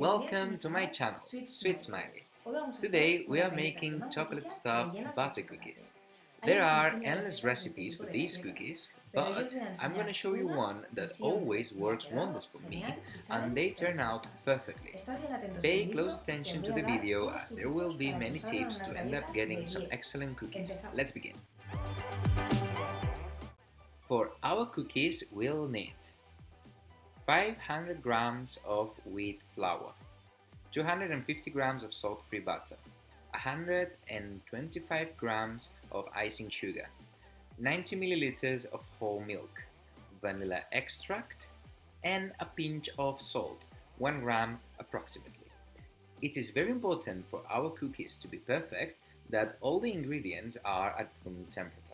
Welcome to my channel, Sweet Smiley. Today we are making chocolate stuffed butter cookies. There are endless recipes for these cookies, but I'm gonna show you one that always works wonders for me and they turn out perfectly. Pay close attention to the video as there will be many tips to end up getting some excellent cookies. Let's begin. For our cookies we'll need 500 grams of wheat flour, 250 grams of salt-free butter, 125 grams of icing sugar, 90 milliliters of whole milk, vanilla extract, and a pinch of salt, 1 gram approximately. It is very important for our cookies to be perfect that all the ingredients are at room temperature.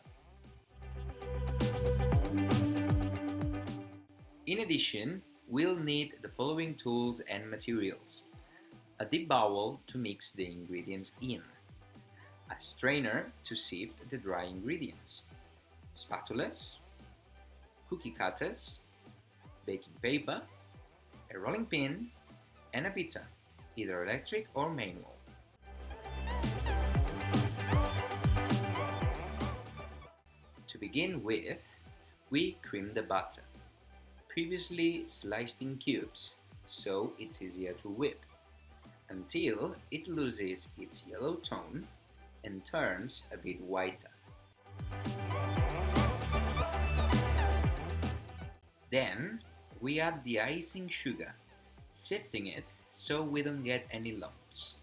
In addition, we'll need the following tools and materials: a deep bowl to mix the ingredients in, a strainer to sift the dry ingredients, spatulas, cookie cutters, baking paper, a rolling pin, and a pizza, either electric or manual. To begin with, we cream the butter, previously sliced in cubes so it's easier to whip, until it loses its yellow tone and turns a bit whiter. Then we add the icing sugar, sifting it so we don't get any lumps.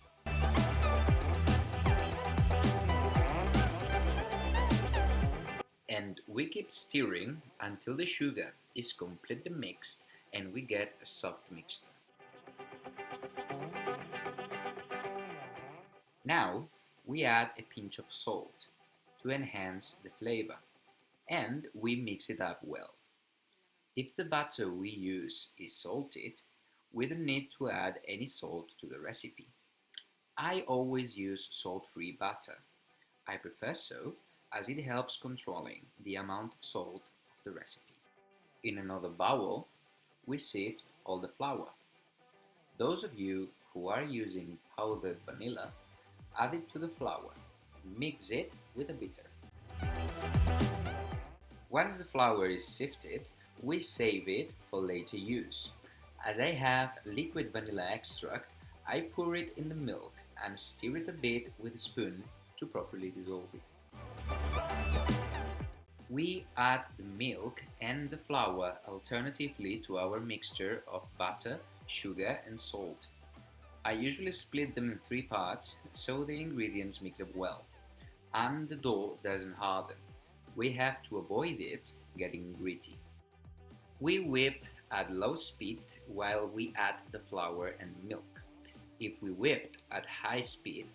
And we keep stirring until the sugar is completely mixed and we get a soft mixture. Now we add a pinch of salt to enhance the flavor and we mix it up well. If the butter we use is salted, we don't need to add any salt to the recipe. I always use salt-free butter. I prefer so as it helps controlling the amount of salt of the recipe. In another bowl, we sift all the flour. Those of you who are using powdered vanilla, add it to the flour. Mix it with a beater. Once the flour is sifted, we save it for later use. As I have liquid vanilla extract, I pour it in the milk and stir it a bit with a spoon to properly dissolve it. We add the milk and the flour alternatively to our mixture of butter, sugar and salt. I usually split them in 3 parts so the ingredients mix up well and the dough doesn't harden. We have to avoid it getting gritty. We whip at low speed while we add the flour and milk. If we whipped at high speed,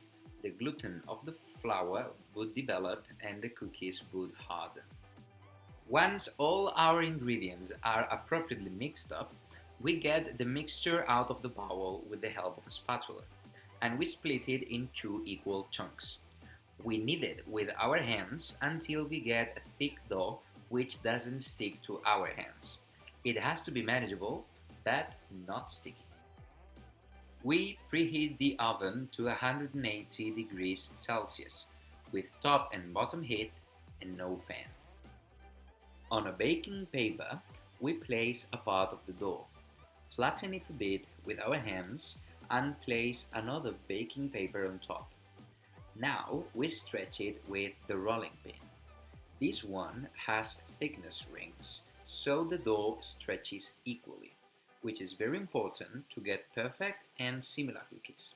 the gluten of the flour would develop and the cookies would harden. Once all our ingredients are appropriately mixed up, we get the mixture out of the bowl with the help of a spatula, and we split it in 2 equal chunks. We knead it with our hands until we get a thick dough which doesn't stick to our hands. It has to be manageable, but not sticky. We preheat the oven to 180 degrees Celsius with top and bottom heat and no fan. On a baking paper, we place a part of the dough, flatten it a bit with our hands and place another baking paper on top. Now we stretch it with the rolling pin. This one has thickness rings, so the dough stretches equally, which is very important to get perfect and similar cookies.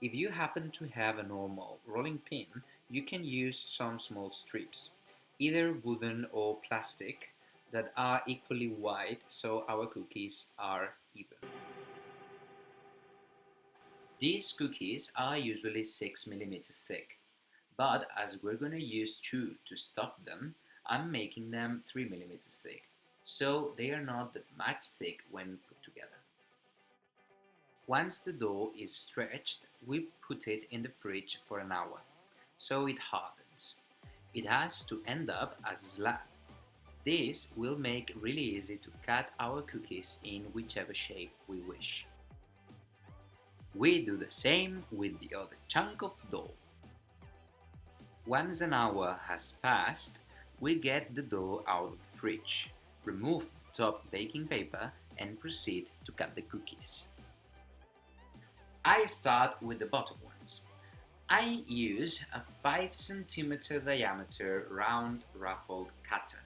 If you happen to have a normal rolling pin, you can use some small strips, either wooden or plastic, that are equally wide so our cookies are even. These cookies are usually 6 millimeters thick, but as we're gonna use 2 to stuff them, I'm making them 3 millimeters thick, so they are not that much thick when put together. Once the dough is stretched, we put it in the fridge for an hour, so it hardens. It has to end up as a slab. This will make really easy to cut our cookies in whichever shape we wish. We do the same with the other chunk of dough. Once an hour has passed, we get the dough out of the fridge, remove the top baking paper and proceed to cut the cookies. I start with the bottom ones. I use a 5 cm diameter round ruffled cutter.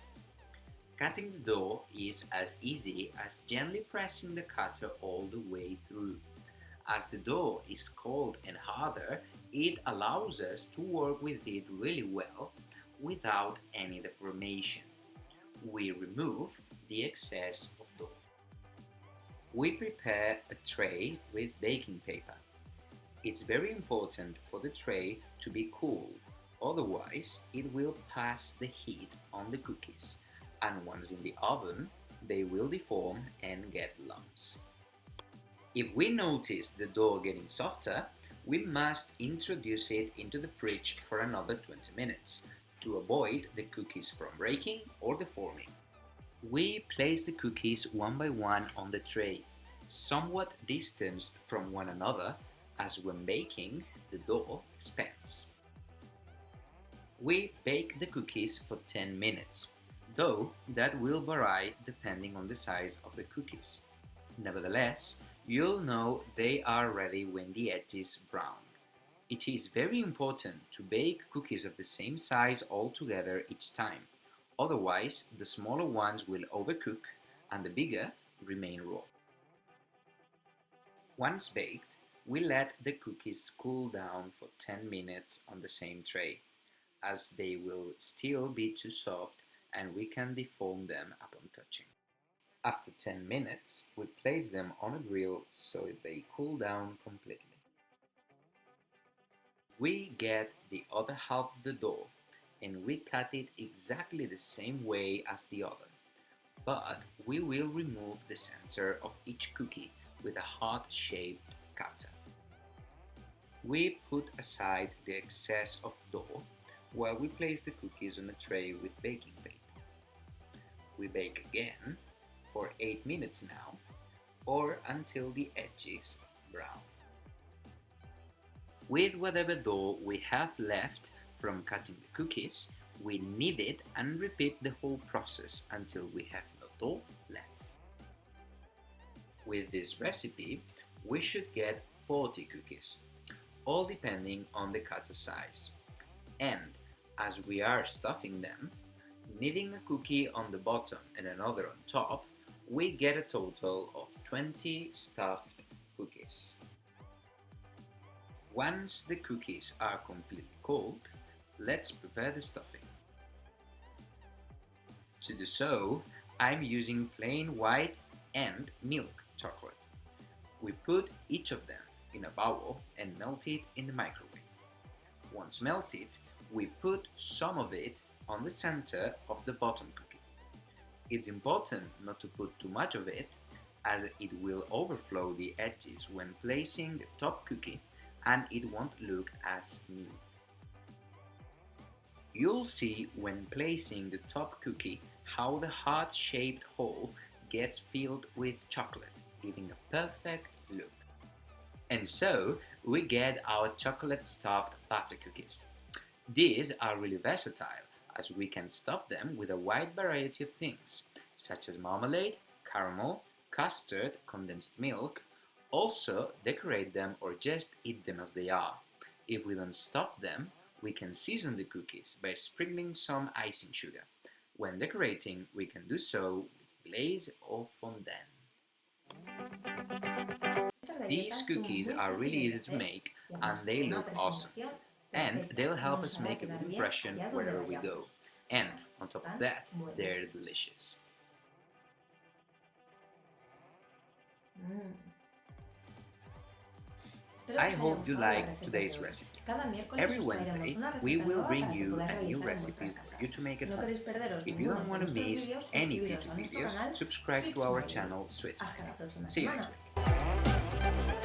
Cutting the dough is as easy as gently pressing the cutter all the way through. As the dough is cold and harder, it allows us to work with it really well without any deformation. We remove the excess of dough. We prepare a tray with baking paper. It's very important for the tray to be cool, otherwise it will pass the heat on the cookies, and once in the oven, they will deform and get lumps. If we notice the dough getting softer, we must introduce it into the fridge for another 20 minutes to avoid the cookies from breaking or deforming. We place the cookies one by one on the tray, somewhat distanced from one another, as when baking, the dough expands. We bake the cookies for 10 minutes, though that will vary depending on the size of the cookies. Nevertheless, you'll know they are ready when the edges brown. It is very important to bake cookies of the same size all together each time, otherwise the smaller ones will overcook and the bigger remain raw. Once baked, we let the cookies cool down for 10 minutes on the same tray, as they will still be too soft and we can deform them upon touching. After 10 minutes, we place them on a grill so they cool down completely. We get the other half of the dough and we cut it exactly the same way as the other, but we will remove the center of each cookie with a heart-shaped cutter. We put aside the excess of dough while we place the cookies on a tray with baking paper. We bake again for 8 minutes now, or until the edges brown. With whatever dough we have left from cutting the cookies, we knead it and repeat the whole process until we have no dough left. With this recipe, we should get 40 cookies, all depending on the cutter size. And as we are stuffing them, kneading a cookie on the bottom and another on top, we get a total of 20 stuffed cookies. Once the cookies are completely cold, let's prepare the stuffing. To do so, I'm using plain white and milk chocolate. We put each of them in a bowl and melt it in the microwave. Once melted, we put some of it on the center of the bottom cookie. It's important not to put too much of it, as it will overflow the edges when placing the top cookie and it won't look as neat. You'll see when placing the top cookie how the heart-shaped hole gets filled with chocolate, giving a perfect look. And so we get our chocolate stuffed butter cookies. These are really versatile, as we can stuff them with a wide variety of things, such as marmalade, caramel, custard, condensed milk. Also decorate them or just eat them as they are. If we don't stuff them, we can season the cookies by sprinkling some icing sugar. When decorating, we can do so with glaze or fondant. These cookies are really easy to make and they look awesome. And they'll help us make a good impression wherever we go. And on top of that, they're delicious. I hope you liked today's recipe. Every Wednesday, we will bring you a new recipe for you to make at home. If you don't want to miss any future videos, subscribe to our channel Sweet Smiley. See you next week.